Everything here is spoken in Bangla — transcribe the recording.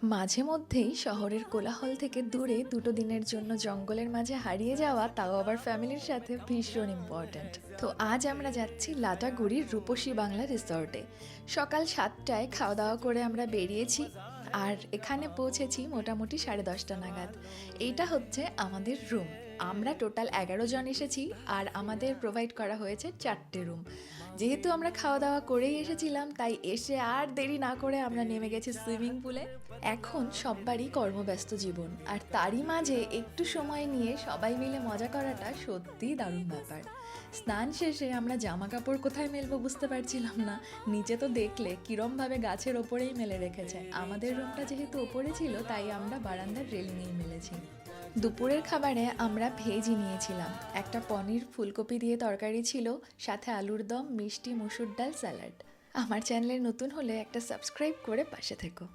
মাঝে মধ্যেই শহরের কোলাহল থেকে দূরে দুটো দিনের জন্য জঙ্গলের মাঝে হারিয়ে যাওয়া, তাও আবার ফ্যামিলির সাথে, ভীষণ ইম্পর্ট্যান্ট। তো আজ আমরা যাচ্ছি লাটাগুড়ির রূপসী বাংলা রিসর্টে। সকাল 7টায় খাওয়া দাওয়া করে আমরা বেরিয়েছি, আর এখানে পৌঁছেছি মোটামুটি 10:30 নাগাদ। এইটা হচ্ছে আমাদের রুম। আমরা টোটাল 11 জন এসেছি, আর আমাদের প্রোভাইড করা হয়েছে 4টে রুম। যেহেতু আমরা খাওয়া দাওয়া করেই এসেছিলাম, তাই এসে আর দেরি না করে আমরা নেমে গেছি সুইমিং পুলে। এখন সব্বারই কর্মব্যস্ত জীবন, আর তারই মাঝে একটু সময় নিয়ে সবাই মিলে মজা করাটা সত্যিই দারুণ ব্যাপার। স্নান শেষে আমরা জামা কাপড় কোথায় মেলবো বুঝতে পারছিলাম না। নিচে তো দেখলে কিরমভাবে গাছের ওপরেই মেলে রেখেছে। আমাদের রুমটা যেহেতু ওপরে ছিল, তাই আমরা বারান্দার রেলিংয়েই মেলেছি। দুপুরের খাবারে আমরা ভেজই নিয়েছিলাম। একটা পনির ফুলকপি দিয়ে তরকারি ছিল, সাথে আলুর দম, মিষ্টি, মুসুর ডাল, স্যালাড। আমার চ্যানেলে নতুন হলে একটা সাবস্ক্রাইব করে পাশে থেকো।